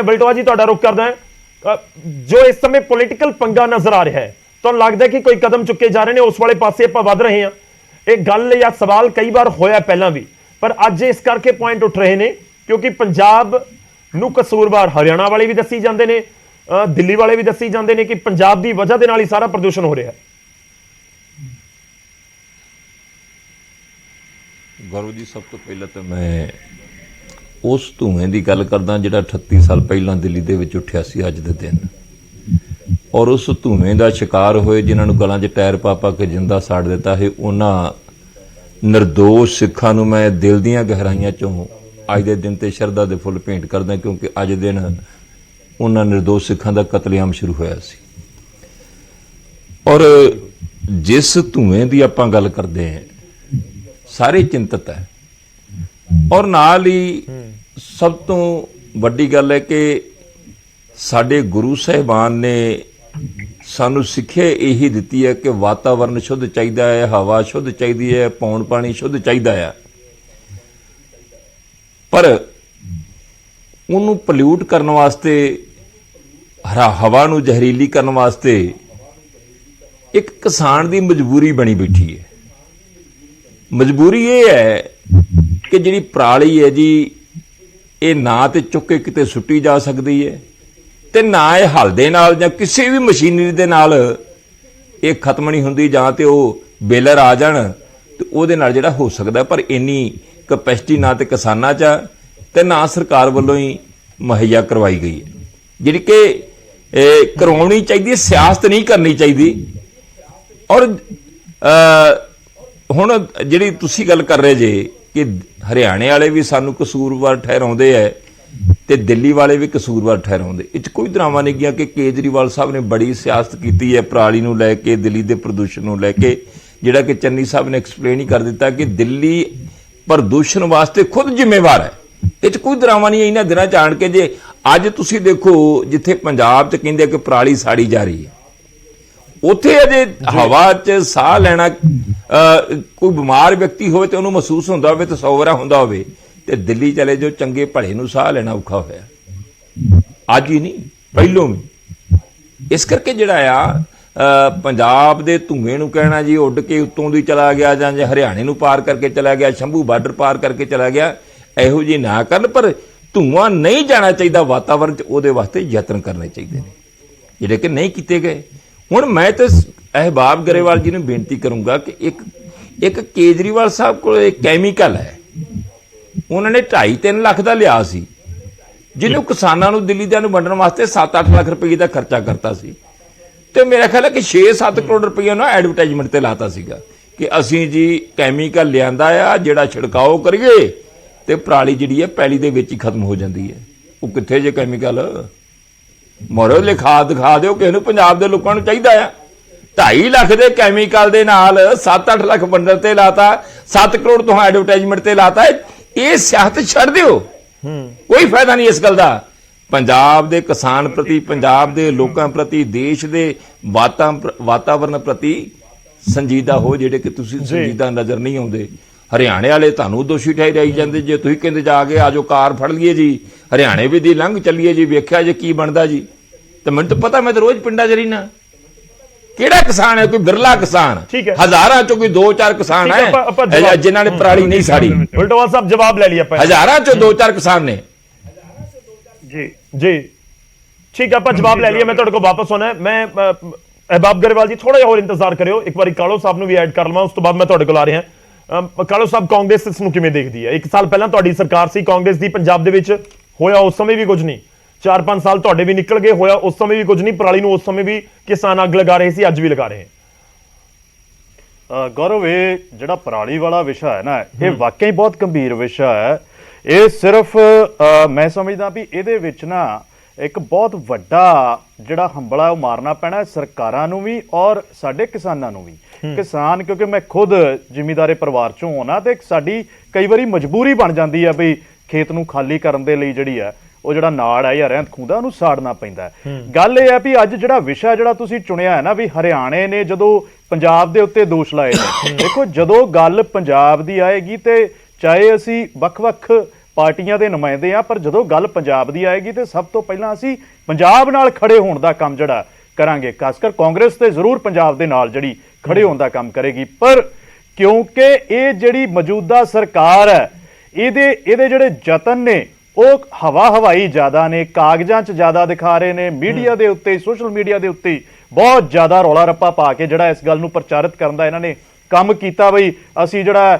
मैं बलटोआ जी तुहाडा रुख करदा हां, जो इस समय पॉलिटिकल पंगा नजर आ रहा है, तो लगता है कि कोई कदम चुके जा रहे हैं, उस वाले पासे आपां वध रहे हैं? एक गल या सवाल कई बार होया पहला भी, पर अज इस करके पॉइंट उठ रहे हैं क्योंकि पंजाब नूं कसूरवार हरियाणा वाले भी दसी जाते हैं, दिल्ली वाले भी दसी जाते हैं कि पंजाब की वजह के नाल ही सारा प्रदूषण हो रहा है। गौरव जी, सब तो पहले तो मैं उस धुएं की गल करदा जिहड़ा 38 साल पहलां दिल्ली दे विच उठिया सी अज दे दिन, और उस धुएं का शिकार होए जिन्हां नूं गलां 'च टायर पा पा के जिंदा साड़ दिता है, उन्हां निर्दोष सिखां नूं मैं दिल दीआं गहराइयां चों अज दे दिन ते शरधा दे फुੱਲ भेंट करदा, क्योंकि अज दिन उन्हां निर्दोष सिखां दा कतलेआम शुरू होया सी। और जिस धुएं की आपां गल करदे हैं सारे चिंतित है, और नाल ही सब तो वड्डी गल है कि साडे गुरु साहिबान ने सानू सिੱਖਿਆ यही दिती है कि वातावरण शुद्ध चाहिए है, हवा शुद्ध चाहिए है, पौण पानी शुद्ध चाहिए है, पर उन्होंने पल्यूट करने वास्ते, हवा नू जहरीली करने वास्ते एक किसान की मजबूरी बनी बैठी है। मजबूरी ये है कि जिहड़ी पराली है जी, ये ना तो चुक के किते सुट्टी जा सकती है, ते ना ये हल दे नाल जां किसी भी मशीनरी दे नाल ये खत्म नहीं हुंदी, जां ते ओह बेलर आ जाण ते ओहदे नाल जिहड़ा हो सकदा, पर इन्नी कैपेसिटी ना तो किसानां च ते ना सरकार वल्लों ही मुहैया करवाई गई है, जिहड़ी कि करवाउणी चाहिए, सियासत नहीं करनी चाहिए। और हुण जिहड़ी तुसीं गल कर रहे जे कि हरियाणे वाले भी सानू कसूरवार ठहराउंदे है ते दिल्ली वाले भी कसूरवार ठहराउंदे, इस कोई ड्रामा नहीं गया कि केजरीवाल साहब ने बड़ी सियासत की है पराली नूं लैके, दिल्ली के प्रदूषण नूं लैके, जिहड़ा कि चन्नी साहब ने एक्सप्लेन ही कर दिता कि दिल्ली प्रदूषण वास्ते खुद जिम्मेवार है। इस कोई ड्रामा नहीं है इन्हां दिनां च आण के। जे अज तुसीं देखो जिथे पंजाब च कहिंदे कि पराली साड़ी जा रही है, उत्थे अजे हवा च साह लैना कोई बीमार व्यक्ति हो तो उन्होंने महसूस होंदा होवे ते 100 वारा होंदा होवे, ते दिल्ली चले जो चंगे भले नूं साह लेना औखा होया, अज ही नहीं पहलों भी। इस करके जिहड़ा आ पंजाब दे धुएं नूं कहना जी उड़ के उत्तों दी चला गया, जां हरियाणे नूं पार करके चला गया, शंभू बार्डर पार करके चला गया, इहो जी ना करन। पर धुआं नहीं जाना चाहिए वातावरण च, उहदे वास्ते यतन करने चाहिए ने जिहड़े कि नहीं कीते गए। हुण मैं तो अहबाब गरेवाल जी ने बेनती करूंगा कि एक केजरीवाल साहब को एक कैमीकल है, उन्होंने 2.5-3 लाख का लिया सी, जिन्होंने किसानों को दिल्ली दे वंडण वास्ते 7-8 लाख रुपये का खर्चा करता सी, ते मेरा ख्याल है कि 6-7 करोड़ रुपया ना एडवरटाइजमेंट ते लाता सीगा कि असीं जी कैमीकल लियांदा आ, जिहड़ा छिड़काओ करिए ते पराली जिहड़ी है पैली दे विच ही खत्म हो जाती है। वो कित्थे जे कैमीकल मोरो लिखा दिखा दो किसी पंजाब के लोगों को चाहिए आ। 2.5 लाख के कैमीकल के नाल 7-8 लाख बंडल ते लाता, 7 करोड़ तो एडवरटाइजमेंट ते लाता, ये सियासत छड़ दिओ, कोई फायदा नहीं इस गल का। पंजाब के किसान प्रति, पंजाब के लोगों प्रति, देश के वातावरण प्रति संजीदा हो, जिहड़े कि तुसीं संजीदा नज़र नहीं आउंदे। हरियाणे वाले तुहानूं दोषी ठहराई जांदे, जे तुसीं कहंदे जाके आजो कार फड़ लीए जी, हरियाणे भी दी लंघ चलीए जी, वेख्या जी की बनदा जी। तो मैनूं तो पता, मैं तो रोज़ पिंडां च रहिना, किहड़ा किसान है, कोई बिरला किसान, हज़ारां चों कोई 2-4 किसान है जिन्हां ने पराली नहीं साड़ी। बलटोआ साहब जवाब ले लिया, हज़ारां चों 2-4 किसान ने जी जी ठीक है, आप जवाब ले लिया। मैं तुहाडे कोल वापस होना है। मैं अहबाब गरेवाल जी थोड़ा जिहा होर इंतजार करियो, एक बार कालो साहब नूं भी ऐड कर लवां, उस तो बाद मैं तुहाडे कोल आ रहा। कालो साहब, कांग्रेस इस नूं किवें देखदी है? 1 साल पहलां तुहाडी सरकार सी कांग्रेस दी, पंजाब दे विच होया उस समय भी कुछ नहीं, 4-5 साल तुहाडे भी निकल गए, होया उस समय भी कुछ नहीं, पराली नूं उस समय भी किसान अग लगा रहे सी, अज भी लगा रहे हैं। गौरव, ये जिहड़ा पराली वाला विषय है ना, ये वाकई बहुत गंभीर विषय है। ये सिर्फ मैं समझदा भी इहदे विच ना एक बहुत वड्डा जिहड़ा हंबला वो मारना पैना सरकारां नूं भी और साडे किसानां नूं भी। किसान, क्योंकि मैं खुद जिमीदारे परिवार चों होना, ते साडी कई वारी मजबूरी बन जाती है भी खेत नूं खाली करन दे लई जिहड़ी है ਉਹ ਜਿਹੜਾ ਨਾੜ ਹੈ ਜਾਂ ਰਹਿੰਦ ਖੂੰਦਾ ਉਹਨੂੰ ਸਾੜਨਾ ਪੈਂਦਾ ਹੈ। ਗੱਲ ਇਹ ਹੈ ਵੀ ਅੱਜ ਜਿਹੜਾ ਵਿਸ਼ਾ ਜਿਹੜਾ ਤੁਸੀਂ ਚੁਣਿਆ ਹੈ ਨਾ, ਵੀ ਹਰਿਆਣੇ ਨੇ ਜਦੋਂ ਪੰਜਾਬ ਦੇ ਉੱਤੇ ਦੋਸ਼ ਲਾਏ ਨੇ, ਦੇਖੋ ਜਦੋਂ ਗੱਲ ਪੰਜਾਬ ਦੀ ਆਏਗੀ ਤੇ ਚਾਹੇ ਅਸੀਂ ਵੱਖ-ਵੱਖ ਪਾਰਟੀਆਂ ਦੇ ਨੁਮਾਇੰਦੇ ਆ, ਪਰ ਜਦੋਂ ਗੱਲ ਪੰਜਾਬ ਦੀ ਆਏਗੀ ਤੇ ਸਭ ਤੋਂ ਪਹਿਲਾਂ ਅਸੀਂ ਪੰਜਾਬ ਨਾਲ ਖੜੇ ਹੋਣ ਦਾ ਕੰਮ ਜਿਹੜਾ ਕਰਾਂਗੇ। ਖਾਸ ਕਰ ਕਾਂਗਰਸ ਤੇ ਜ਼ਰੂਰ ਪੰਜਾਬ ਦੇ ਨਾਲ ਜਿਹੜੀ ਖੜੇ ਹੋਣ ਦਾ ਕੰਮ ਕਰੇਗੀ, ਪਰ ਕਿਉਂਕਿ ਇਹ ਜਿਹੜੀ ਮੌਜੂਦਾ ਸਰਕਾਰ ਹੈ ਇਹਦੇ ਜਿਹੜੇ ਯਤਨ ਨੇ ਉਹ ਹਵਾਈ ਜ਼ਿਆਦਾ ਨੇ, ਕਾਗਜ਼ਾਂ 'ਚ ਜ਼ਿਆਦਾ ਦਿਖਾ ਰਹੇ ਨੇ, ਮੀਡੀਆ ਦੇ ਉੱਤੇ, ਸੋਸ਼ਲ ਮੀਡੀਆ ਦੇ ਉੱਤੇ ਬਹੁਤ ਜ਼ਿਆਦਾ ਰੌਲਾ ਰੱਪਾ ਪਾ ਕੇ ਜਿਹੜਾ ਇਸ ਗੱਲ ਨੂੰ ਪ੍ਰਚਾਰਿਤ ਕਰਨ ਦਾ ਇਹਨਾਂ ਨੇ ਕੰਮ ਕੀਤਾ। ਬਈ ਅਸੀਂ ਜਿਹੜਾ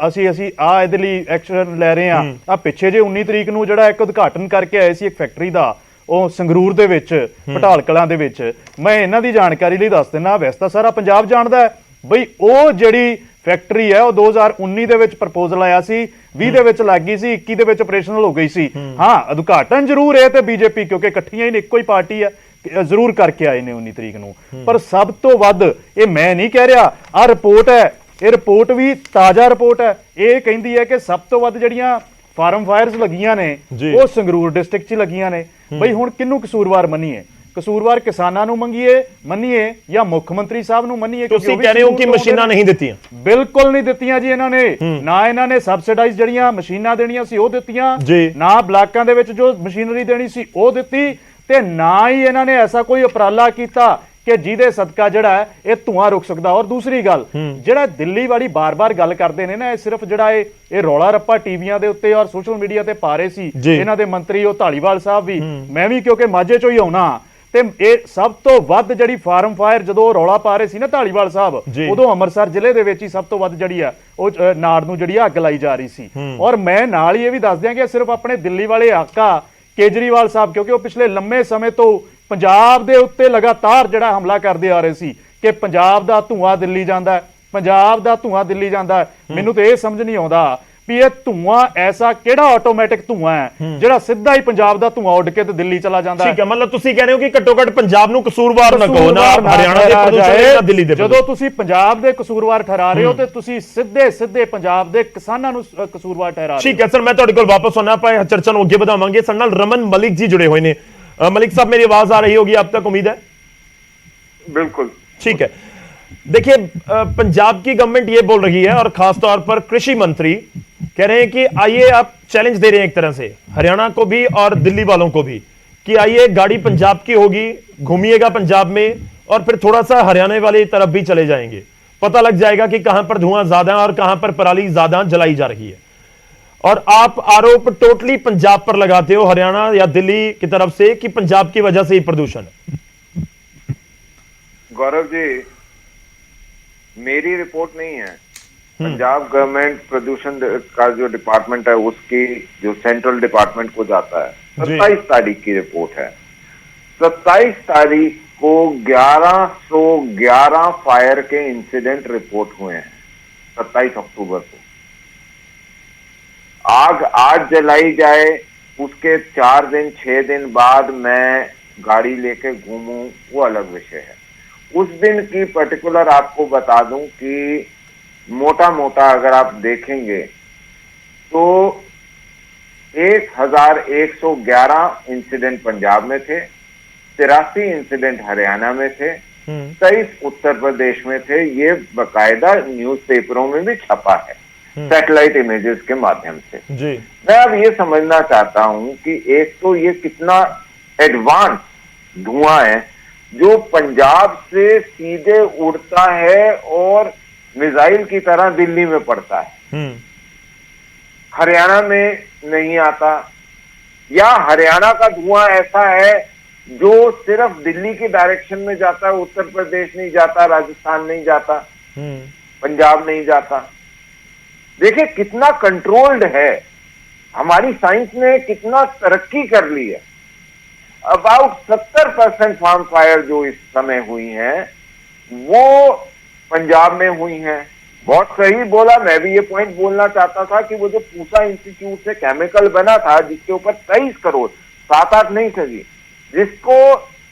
ਅਸੀਂ ਇਹਦੇ ਲਈ ਐਕਸ਼ਨ ਲੈ ਰਹੇ ਹਾਂ। ਆ ਪਿੱਛੇ ਜੇ 19 ਤਰੀਕ ਨੂੰ ਜਿਹੜਾ ਇੱਕ ਉਦਘਾਟਨ ਕਰਕੇ ਆਏ ਸੀ ਇੱਕ ਫੈਕਟਰੀ ਦਾ, ਉਹ ਸੰਗਰੂਰ ਦੇ ਵਿੱਚ, ਪਟਾਲ ਕਲਾਂ ਦੇ ਵਿੱਚ। ਮੈਂ ਇਹਨਾਂ ਦੀ ਜਾਣਕਾਰੀ ਲਈ ਦੱਸ ਦਿੰਦਾ, ਵੈਸੇ ਤਾਂ ਸਾਰਾ ਪੰਜਾਬ ਜਾਣਦਾ ਹੈ ਬਈ ਉਹ ਜਿਹੜੀ ਫੈਕਟਰੀ ਹੈ ਉਹ 2019 ਦੇ ਵਿੱਚ ਪ੍ਰਪੋਜ਼ਲ ਆਇਆ ਸੀ, 20 ਦੇ ਵਿੱਚ ਲੱਗ ਗਈ ਸੀ, 21 ਦੇ ਵਿੱਚ ਆਪਰੇਸ਼ਨਲ ਹੋ ਗਈ ਸੀ। ਹਾਂ, ਉਦਘਾਟਨ ਜ਼ਰੂਰ ਇਹ ਤੇ ਬੀਜੇਪੀ, ਕਿਉਂਕਿ ਇਕੱਠੀਆਂ ਹੀ ਨੇ, ਇੱਕੋ ਹੀ ਪਾਰਟੀ ਹੈ, ਜ਼ਰੂਰ ਕਰਕੇ ਆਏ ਨੇ 19 ਤਰੀਕ ਨੂੰ। ਪਰ ਸਭ ਤੋਂ ਵੱਧ, ਇਹ ਮੈਂ ਨਹੀਂ ਕਹਿ ਰਿਹਾ, ਆਹ ਰਿਪੋਰਟ ਹੈ, ਇਹ ਰਿਪੋਰਟ ਵੀ ਤਾਜ਼ਾ ਰਿਪੋਰਟ ਹੈ, ਇਹ ਕਹਿੰਦੀ ਹੈ ਕਿ ਸਭ ਤੋਂ ਵੱਧ ਜਿਹੜੀਆਂ ਫਾਰਮ ਫਾਇਰਸ ਲੱਗੀਆਂ ਨੇ ਉਹ ਸੰਗਰੂਰ ਡਿਸਟ੍ਰਿਕਟ 'ਚ ਲੱਗੀਆਂ ਨੇ। ਬਈ ਹੁਣ ਕਿਹਨੂੰ ਕਸੂਰਵਾਰ ਮੰਨੀਏ? ਕਸੂਰਵਾਰ ਕਿਸਾਨਾਂ ਨੂੰ ਮੰਨੀਏ ਜਾਂ ਮੁੱਖ ਮੰਤਰੀ ਸਾਹਿਬ ਨੂੰ ਮੰਨੀਏ? ਤੁਸੀਂ ਕਹਿ ਰਹੇ ਹੋ ਕਿ ਮਸ਼ੀਨਾਂ ਨਹੀਂ ਦਿੱਤੀਆਂ? ਬਿਲਕੁਲ ਨਹੀਂ ਦਿੱਤੀਆਂ ਜੀ ਇਹਨਾਂ ਨੇ। ਨਾ ਇਹਨਾਂ ਨੇ ਸਬਸਿਡਾਈਜ਼ ਜਿਹੜੀਆਂ ਮਸ਼ੀਨਾਂ ਦੇਣੀਆਂ ਸੀ ਉਹ ਦਿੱਤੀਆਂ, ਨਾ ਬਲਾਕਾਂ ਦੇ ਵਿੱਚ ਜੋ ਮਸ਼ੀਨਰੀ ਦੇਣੀ ਸੀ ਉਹ ਦਿੱਤੀ, ਤੇ ਨਾ ਹੀ ਇਹਨਾਂ ਨੇ ਐਸਾ ਕੋਈ ਉਪਰਾਲਾ ਕੀਤਾ ਕਿ ਜਿਹਦੇ ਸਦਕਾ ਜਿਹੜਾ ਇਹ ਧੂਆਂ ਰੁਕ ਸਕਦਾ। ਔਰ ਦੂਸਰੀ ਗੱਲ, ਜਿਹੜਾ ਦਿੱਲੀ ਵਾਲੀ ਬਾਰ-ਬਾਰ ਗੱਲ ਕਰਦੇ ਨੇ ਨਾ, ਇਹ ਸਿਰਫ ਜਿਹੜਾ ਇਹ ਰੌਲਾ ਰੱਪਾ ਟੀਵੀਆਂ ਦੇ ਉੱਤੇ ਔਰ ਸੋਸ਼ਲ ਮੀਡੀਆ ਤੇ ਪਾ ਰਹੇ ਸੀ ਇਹਨਾਂ ਦੇ ਮੰਤਰੀ, ਉਹ ਧਾਲੀਵਾਲ ਸਾਹਿਬ ਵੀ, ਮੈਂ ਵੀ ਕਿਉਂਕਿ ਮਾਝੇ ਚੋਂ ਹੀ ਆਉਣਾ, ਤੇ ਇਹ ਸਭ ਤੋਂ ਵੱਧ ਜਿਹੜੀ ਫਾਰਮ ਫਾਇਰ ਜਦੋਂ ਰੌਲਾ ਪਾ ਰਹੇ ਸੀ ਨਾ ਧਾਲੀਵਾਲ ਸਾਹਿਬ, ਉਦੋਂ ਅੰਮ੍ਰਿਤਸਰ ਜ਼ਿਲ੍ਹੇ ਦੇ ਵਿੱਚ ਹੀ ਸਭ ਤੋਂ ਵੱਧ ਜਿਹੜੀ ਆ ਉਹ ਨਾੜ ਨੂੰ ਜਿਹੜੀ ਅੱਗ ਲਾਈ ਜਾ ਰਹੀ ਸੀ। ਔਰ ਮੈਂ ਨਾਲ ਹੀ ਇਹ ਵੀ ਦੱਸ ਦਿਆਂ ਕਿ ਸਿਰਫ ਆਪਣੇ ਦਿੱਲੀ ਵਾਲੇ ਆਕਾ ਕੇਜਰੀਵਾਲ ਸਾਹਿਬ, ਕਿਉਂਕਿ ਉਹ ਪਿਛਲੇ ਲੰਮੇ ਸਮੇਂ ਤੋਂ ਪੰਜਾਬ ਦੇ ਉੱਤੇ ਲਗਾਤਾਰ ਜਿਹੜਾ ਹਮਲਾ ਕਰਦੇ ਆ ਰਹੇ ਸੀ ਕਿ ਪੰਜਾਬ ਦਾ ਧੂਆਂ ਦਿੱਲੀ ਜਾਂਦਾ, ਪੰਜਾਬ ਦਾ ਧੂਆਂ ਦਿੱਲੀ ਜਾਂਦਾ। ਮੈਨੂੰ ਤੇ ਇਹ ਸਮਝ ਨਹੀਂ ਆਉਂਦਾ ਵੀ ਇਹ ਧੂਆਂ ਐਸਾ ਕਿਹੜਾ ਆਟੋਮੈਟਿਕ ਧੂਆਂ ਹੈ ਜਿਹੜਾ ਸਿੱਧਾ ਹੀ ਪੰਜਾਬ ਦਾ ਧੂਆਂ ਉੱਡ ਕੇ ਤੇ ਦਿੱਲੀ ਚਲਾ ਜਾਂਦਾ। ਠੀਕ ਹੈ, ਮਤਲਬ ਤੁਸੀਂ ਕਹਿ ਰਹੇ ਹੋ ਕਿ ਘੱਟੋ ਘੱਟ ਪੰਜਾਬ ਨੂੰ ਕਸੂਰਵਾਰ ਨਾ ਕਹੋ, ਨਾ ਹਰਿਆਣਾ ਦੇ ਪ੍ਰਦੂਸ਼ਣ ਜਾਂ ਦਿੱਲੀ ਦੇ। ਜਦੋਂ ਤੁਸੀਂ ਪੰਜਾਬ ਦੇ ਕਸੂਰਵਾਰ ਠਹਿਰਾ ਰਹੇ ਹੋ ਤੇ ਤੁਸੀਂ ਸਿੱਧੇ ਪੰਜਾਬ ਦੇ ਕਿਸਾਨਾਂ ਨੂੰ ਕਸੂਰਵਾਰ ਠਹਿਰਾ ਰਹੇ ਹੋ। ਠੀਕ ਹੈ ਸਰ, ਮੈਂ ਤੁਹਾਡੇ ਕੋਲ ਵਾਪਸ ਆਉਣਾ, ਆਪਾਂ ਚਰਚਾ ਨੂੰ ਅੱਗੇ ਵਧਾਵਾਂਗੇ। ਸਾਡੇ ਨਾਲ ਰਮਨ ਮਲਿਕ ਜੀ जुड़े हुए हैं। मलिक साहब, मेरी आवाज आ रही होगी आप तक, उम्मीद है? बिल्कुल ठीक है। देखिए, पंजाब की गवर्नमेंट ये बोल रही है और खास तौर पर कृषि मंत्री कह रहे हैं कि आइए, आप चैलेंज दे रहे हैं एक तरह से हरियाणा को भी और दिल्ली वालों को भी कि आइए, गाड़ी पंजाब की होगी, घूमिएगा पंजाब में और फिर थोड़ा सा हरियाणा वाली तरफ भी चले जाएंगे, पता लग जाएगा कि कहां पर धुआं ज्यादा है और कहां पर पराली ज्यादा जलाई जा रही है। और आप आरोप टोटली पंजाब पर लगाते हो, हरियाणा या दिल्ली की तरफ से, कि पंजाब की वजह से ही प्रदूषण है। गौरव जी, मेरी रिपोर्ट नहीं है, पंजाब गवर्नमेंट प्रदूषण का जो डिपार्टमेंट है उसकी जो सेंट्रल डिपार्टमेंट को जाता है, 27 तारीख की रिपोर्ट है। 27 तारीख को 1111 फायर के इंसिडेंट रिपोर्ट हुए हैं। 27 अक्टूबर को आग आज जलाई जाए, उसके 4 दिन 6 दिन बाद मैं गाड़ी लेके घूमूं, वो अलग विषय है। उस दिन की पर्टिकुलर आपको बता दूं कि मोटा मोटा अगर आप देखेंगे तो 1111 इंसिडेंट पंजाब में थे, 83 इंसिडेंट हरियाणा में थे, 23 उत्तर प्रदेश में थे। ये बकायदा न्यूज़पेपरों में भी छपा है सैटेलाइट इमेजेस के माध्यम से। जी। मैं अब ये समझना चाहता हूं कि एक तो ये कितना एडवांस धुआं है जो पंजाब से सीधे उड़ता है और मिसाइल की तरह दिल्ली में पड़ता है, हरियाणा में नहीं आता, या हरियाणा का धुआं ऐसा है जो सिर्फ दिल्ली की डायरेक्शन में जाता है, उत्तर प्रदेश नहीं जाता, राजस्थान नहीं जाता, पंजाब नहीं जाता। देखिए कितना कंट्रोल्ड है, हमारी साइंस ने कितना तरक्की कर ली है। अबाउट 70% फार्म फायर जो इस समय हुई हैं वो पंजाब में हुई हैं। बहुत सही बोला, मैं भी ये पॉइंट बोलना चाहता था कि वो जो पूसा इंस्टीट्यूट से केमिकल बना था जिसके ऊपर 23 करोड़, 7-8 नहीं सही,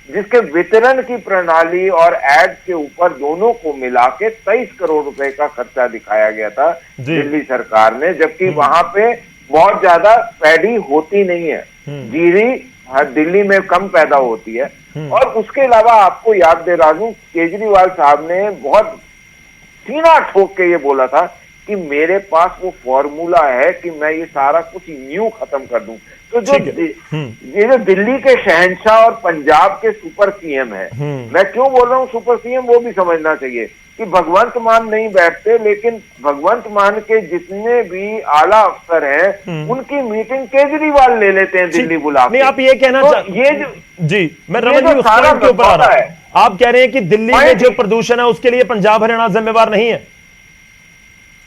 जिसके वितरण की प्रणाली और एड के ऊपर दोनों को मिला के 23 करोड़ रुपए का खर्चा दिखाया गया था दिल्ली सरकार ने, जबकि वहां पे बहुत ज्यादा पैडी होती नहीं है, जीरी दिल्ली में कम पैदा होती है। और उसके अलावा आपको याद दे रहा हूं, केजरीवाल साहब ने बहुत सीना ठोक के ये बोला था कि मेरे पास वो फॉर्मूला है कि मैं ये सारा कुछ न्यू खत्म कर दूं। तो जो ये जो दिल्ली के शहंशाह और पंजाब के सुपर सीएम है, मैं क्यों बोल रहा हूँ सुपर सीएम, वो भी समझना चाहिए कि भगवंत मान नहीं बैठते, लेकिन भगवंत मान के जितने भी आला अफसर हैं उनकी मीटिंग केजरीवाल ले लेते हैं दिल्ली बुला के। नहीं, आप ये कहना ये जो जी, मैं रमन जी उस पॉइंट के ऊपर आ रहा हूं। आप कह रहे हैं कि दिल्ली में जो प्रदूषण है उसके लिए पंजाब हरियाणा जिम्मेवार नहीं है?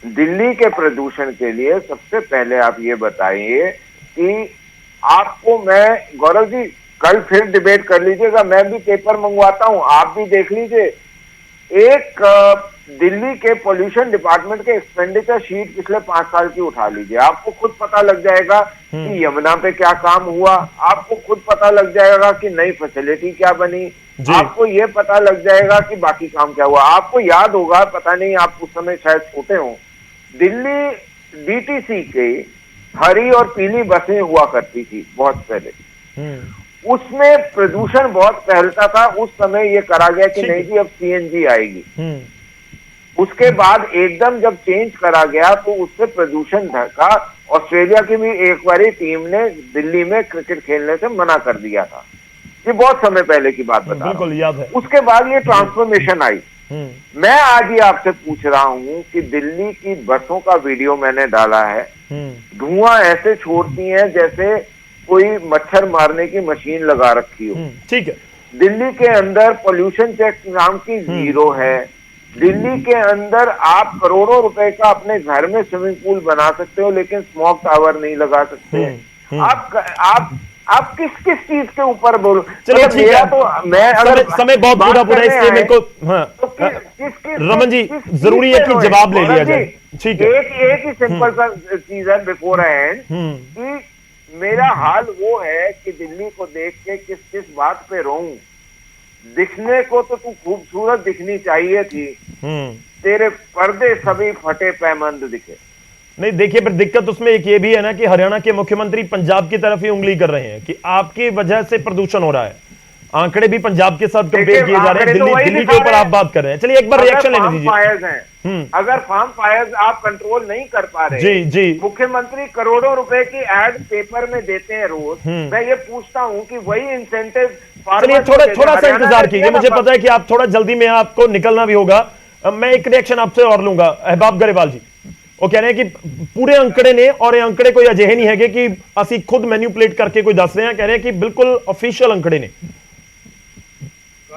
दिल्ली के प्रदूषण के लिए सबसे पहले आप ये बताइए कि आपको, मैं गौरव जी कल फिर डिबेट कर लीजिएगा, मैं भी पेपर मंगवाता हूं, आप भी देख लीजिए। एक दिल्ली के पोल्यूशन डिपार्टमेंट के एक्सपेंडिचर शीट पिछले 5 साल की उठा लीजिए, आपको खुद पता लग जाएगा कि यमुना पे क्या काम हुआ, आपको खुद पता लग जाएगा कि नई फैसिलिटी क्या बनी, आपको ये पता लग जाएगा कि बाकी काम क्या हुआ। आपको याद होगा, पता नहीं आप उस समय शायद छोटे हो, दिल्ली डीटीसी के हरी और पीली बसें हुआ करती थी बहुत पहले, उसमें प्रदूषण बहुत फैलता था। उस समय ये करा गया कि नहीं जी अब सीएनजी आएगी। उसके बाद एकदम जब चेंज करा गया तो उससे प्रदूषण घटा। ऑस्ट्रेलिया की भी एक बारी टीम ने दिल्ली में क्रिकेट खेलने से मना कर दिया था, ये बहुत समय पहले की बात बता रहा हूं। बिल्कुल याद है। उसके बाद ये ट्रांसफॉर्मेशन आई। मैं आज ही आपसे पूछ रहा हूं कि दिल्ली की बसों का वीडियो मैंने डाला है, धुआं ऐसे छोड़ती हैं जैसे कोई मच्छर मारने की मशीन लगा रखी हो। ठीक है। दिल्ली के अंदर पोल्यूशन चेक नाम की जीरो है। दिल्ली के अंदर आप करोड़ों रुपए का अपने घर में स्विमिंग पूल बना सकते हो, लेकिन स्मोक टावर नहीं लगा सकते। आप किस किस चीज के ऊपर बोलो? चलिए ठीक है, तो मैं अगर समय बहुत बुरा इसलिए मेरे को रमन जी जरूरी है कि जवाब ले लिया जाए। ठीक है, एक ही सिंपल सा चीज है बिफोर एंड कि मेरा हाल वो है कि दिल्ली को देख के किस किस बात पे रोऊं। दिखने को तो तू खूबसूरत दिखनी चाहिए थी, तेरे पर्दे सभी फटे पैमंद दिखे। नहीं देखिए, पर दिक्कत उसमें एक ये भी है ना कि हरियाणा के मुख्यमंत्री पंजाब की तरफ ही उंगली कर रहे हैं कि आपकी वजह से प्रदूषण हो रहा है। आंकड़े भी पंजाब के साथ कंपेयर किए जा रहे हैं, दिल्ली के ऊपर आप बात कर रहे हैं। चलिए एक बार रिएक्शन लेने दीजिए। अगर फार्म फायर्स आप कंट्रोल नहीं कर पा रहे, जी जी, मुख्यमंत्री करोड़ों रुपए की एड पेपर में देते हैं रोज, मैं ये पूछता हूँ कि वही इंसेंटिव। चलिए थोड़ा सा इंतजार कीजिए, मुझे पता है कि आप थोड़ा जल्दी में आपको निकलना भी होगा। मैं एक रिएक्शन आपसे और लूंगा। अहबाब गरेवाल जी वो कह रहे हैं कि पूरे अंकड़े ने, और ये अंकड़े कोई अजिहे नहीं है कि असी खुद मैन्युपुलेट करके कोई दस रहे हैं, कह रहे हैं कि बिल्कुल ऑफिशियल अंकड़े ने।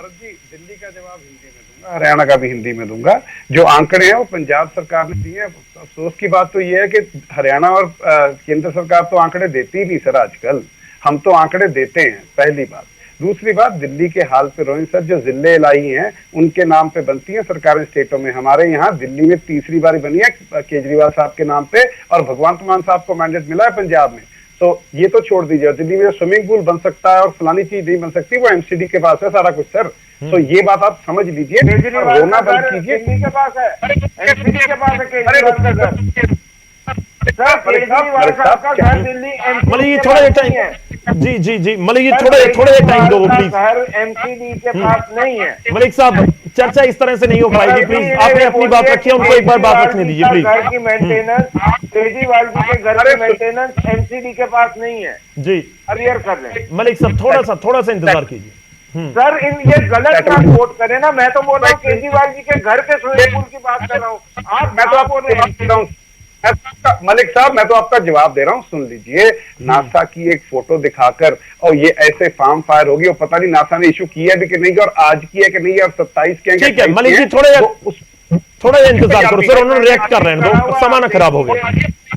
जी दिल्ली का जवाब हिंदी में दूंगा, हरियाणा का भी हिंदी में दूंगा। जो आंकड़े हैं वो पंजाब सरकार ने दिए हैं। अफसोस की बात तो ये है कि हरियाणा और केंद्र सरकार तो आंकड़े देती ही नहीं सर। आजकल हम तो आंकड़े देते हैं, पहली बात। दूसरी बात, दिल्ली के हाल पे रोहित सर, जो जिले लाई हैं उनके नाम पे बनती हैं सरकारी स्टेटों में। हमारे यहाँ दिल्ली में तीसरी बारी बनी है केजरीवाल साहब के नाम पे, और भगवंत मान साहब को मैंडेट मिला है पंजाब में। तो ये तो छोड़ दीजिए, दिल्ली में स्विमिंग पूल बन सकता है और फलानी चीज नहीं बन सकती, वो एमसीडी के पास है सारा कुछ सर। तो ये बात आप समझ लीजिए, रोना बंद कीजिए। दिल्ली के पास है, एमसीडी के पास है केजरीवाल का घर। सर केजरीवाल साहब का घर दिल्ली मतलब ये थोड़ा टाइम, जी जी जी मतलब ये थोड़े टाइम दो प्लीज। घर एमसीडी के पास नहीं है। मलिक साहब चर्चा इस तरह से नहीं हो पाएगी, प्लीज आपने अपनी बात रखी है, उनको एक बार बात रखने दीजिए प्लीज। घर की मेंटेनेंस, केजरीवाल जी के घर की मेंटेनेंस एमसीडी के पास नहीं है जी, क्लियर कर लें। मलिक साहब थोड़ा सा इंतजार कीजिए। सर ये गलत ना कोट करें ना, मैं तो बोल रहा हूँ केजरीवाल जी के घर के स्विमिंग पूल की बात कर रहा हूँ। मैं तो आपको जवाब दे रहा हूँ मलिक साहब, मैं तो आपका जवाब दे रहा हूँ, सुन लीजिए। नासा की एक फोटो दिखाकर और ये ऐसे फार्म फायर होगी, और पता नहीं नासा ने इशू किया भी कि नहीं, और आज किया कि नहीं, और 27 के। ठीक है मलिक जी, थोड़ा इंतजार करो सर, उन्होंने रिएक्ट कर रहे हैं, दो सामान खराब हो गया।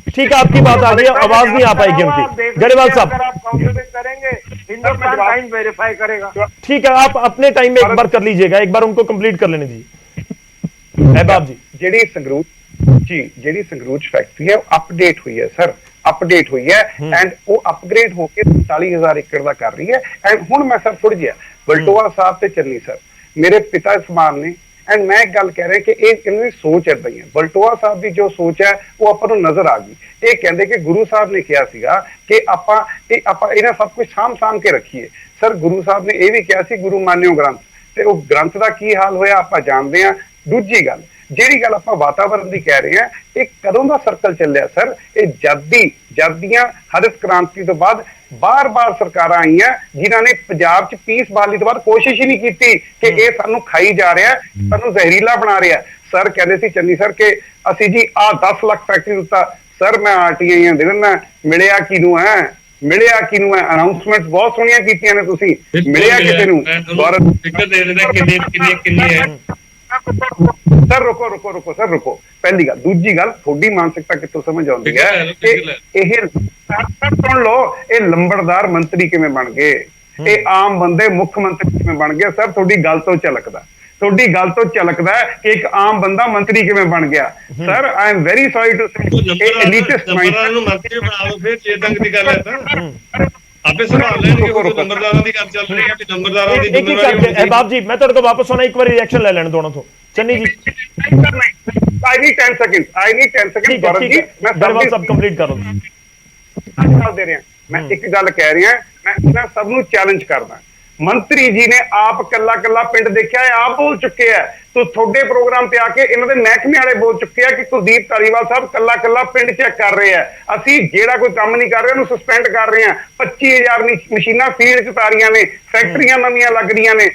ठीक है आपकी बात आ गई, आवाज नहीं आ पाएगी उनकी। गरेवाल साहब करेंगे, हिंदुस्तान टाइम वेरीफाई करेगा। ठीक है, आप अपने टाइम में एक बार कर लीजिएगा, एक बार उनको कंप्लीट कर लेने दीजिए। अहबाब जी, जेडी संगरूर फैक्ट्री है वो अपडेट हुई है सर, अपडेट हुई है, एंड वो अपग्रेड होके 40,000 एकड़ का कर रही है। एंड हुण मैं सर थोड़ी जिहा बलटोआ साहब ते चन्नी सर मेरे पिता समान ने, एंड मैं एक गल कह रहा कि इन्होंने सोच इदां ही है। बलटोआ साहब की जो सोच है वो ਆਪਾਂ ਨੂੰ नजर आ गई। ये कहते कि गुरु साहब ने कहा सीगा कि ਆਪਾਂ इन्हां सब कुछ साम के रखिए। सर गुरु साहब ने यह भी कहा सी गुरु मान्यो ग्रंथ, ते वो ग्रंथ का की हाल होया ਆਪਾਂ जानते हैं। दूजी गल ਜਿਹੜੀ ਗੱਲ ਆਪਾਂ ਵਾਤਾਵਰਣ ਦੀ ਕਹਿ ਰਹੇ ਹਾਂ, ਇਹ ਕਦੋਂ ਦਾ ਸਰਕਲ ਚੱਲਿਆ ਸਰ? ਇਹ ਜਦ ਦੀਆਂ ਹਰਿਤ ਕ੍ਰਾਂਤੀ ਤੋਂ ਬਾਅਦ ਬਾਰ-ਬਾਰ ਸਰਕਾਰਾਂ ਆਈਆਂ ਜਿਨ੍ਹਾਂ ਨੇ ਪੰਜਾਬ 'ਚ ਪੀਸ ਬਹਾਲੀ ਤੋਂ ਬਾਅਦ ਕੋਸ਼ਿਸ਼ ਹੀ ਨਹੀਂ ਕੀਤੀ ਕਿ ਇਹ ਸਾਨੂੰ ਖਾਈ ਜਾ ਰਿਹਾ, ਸਾਨੂੰ ਜ਼ਹਿਰੀਲਾ ਬਣਾ ਰਿਹਾ। ਸਰ ਕਹਿੰਦੇ ਸੀ ਚੰਨੀ ਸਰ ਕਿ ਅਸੀਂ ਜੀ 10 ਲੱਖ ਫੈਕਟਰੀ ਦਿੱਤਾ। ਸਰ ਮੈਂ ਆਰਟੀਆਈਆਂ ਦੇ ਦਿੰਦਾ, ਮਿਲਿਆ ਕਿਹਨੂੰ ਹੈ? ਅਨਾਉਂਸਮੈਂਟ ਬਹੁਤ ਸੋਹਣੀਆਂ ਕੀਤੀਆਂ ਨੇ ਤੁਸੀਂ, ਮਿਲਿਆ ਕਿਸੇ ਨੂੰ? ਸਰ ਰੁਕੋ ਸਰ, ਪਹਿਲੀ ਗੱਲ। ਦੂਜੀ ਗੱਲ, ਤੁਹਾਡੀ ਮਾਨਸਿਕਤਾ ਕਿੱਥੋਂ ਸਮਝ ਆਉਂਦੀ ਹੈ ਕਿ ਇਹ ਸੁਣ ਲਓ, ਇਹ ਲੰਬੜਦਾਰ ਮੰਤਰੀ ਕਿਵੇਂ ਬਣ ਗਏ, ਇਹ ਆਮ ਬੰਦੇ ਮੁੱਖ ਮੰਤਰੀ ਕਿਵੇਂ ਬਣ ਗਏ? ਸਰ ਤੁਹਾਡੀ ਗੱਲ ਤੋਂ ਝਲਕਦਾ ਕਿ ਇੱਕ ਆਮ ਬੰਦਾ ਮੰਤਰੀ ਕਿਵੇਂ ਬਣ ਗਿਆ। Sir I am very sorry to say elitist mind ਨੂੰ ਮੰਤਰੀ ਬਣਾ ਲਓ, ਫਿਰ ਚੇਤੰਗ ਦੀ ਗੱਲ ਹੈ ਤਾਂ ਆਪੇ ਸੰਭਾਲ ਲੈਣਗੇ। ਉਹ ਨੰਬਰਦਾਰਾਂ ਦੀ ਗੱਲ ਚੱਲ ਰਹੀ ਹੈ ਕਿ ਨੰਬਰਦਾਰਾਂ ਦੀ ਜ਼ਿੰਮੇਵਾਰੀ। ਅਹਿਬਾਬ ਜੀ ਮੈਂ ਤੁਹਾਡੇ ਕੋਲ ਵਾਪਸ ਆਉਣਾ, ਇੱਕ ਵਾਰੀ ਰਿਐਕਸ਼ਨ ਲੈ ਲੈਣ ਦੋਨੋਂ ਤੋਂ। ਚੰਨੀ ਜੀ I need 10 seconds Gaurav ji, ਮੈਂ ਗਰੇਵਾਲ ਸਾਹਿਬ ਕੰਪਲੀਟ ਕਰ ਲਓ। ਗੱਲ ਦੇ ਰਿਹਾ, ਮੈਂ ਇੱਕ ਗੱਲ ਕਹਿ ਰਿਹਾ, ਮੈਂ ਇਹਨਾਂ ਸਭ ਨੂੰ ਚੈਲੰਜ ਕਰਦਾ। ਮੰਤਰੀ ਜੀ ਨੇ ਆਪ ਕੱਲਾ ਪਿੰਡ ਦੇਖਿਆ ਹੈ, ਆਪ ਬੋਲ ਚੁੱਕੇ ਆ। ਤੋ ਤੁਹਾਡੇ ਪ੍ਰੋਗਰਾਮ ਤੇ ਆ ਕੇ ਇਹਨਾਂ ਦੇ ਮਹਿਕਮੇ ਵਾਲੇ ਬੋਲ ਚੁੱਕੇ ਆ ਕਿ ਕੁਲਦੀਪ ਧਾਲੀਵਾਲ ਸਾਹਿਬ ਕੱਲਾ ਪਿੰਡ ਚੈੱਕ ਕਰ ਰਹੇ ਆ, ਅਸੀਂ ਜਿਹੜਾ ਕੋਈ ਕੰਮ ਨਹੀਂ ਕਰ ਰਹੇ ਉਹਨੂੰ ਸਸਪੈਂਡ ਕਰ ਰਹੇ ਆ। 25,000 ਮਸ਼ੀਨਾਂ ਫੀਲਡ 'ਚ ਤਾਰੀਆਂ ਨੇ, ਫੈਕਟਰੀਆਂ ਨਵੀਆਂ ਲੱਗ ਰਹੀਆਂ ਨੇ।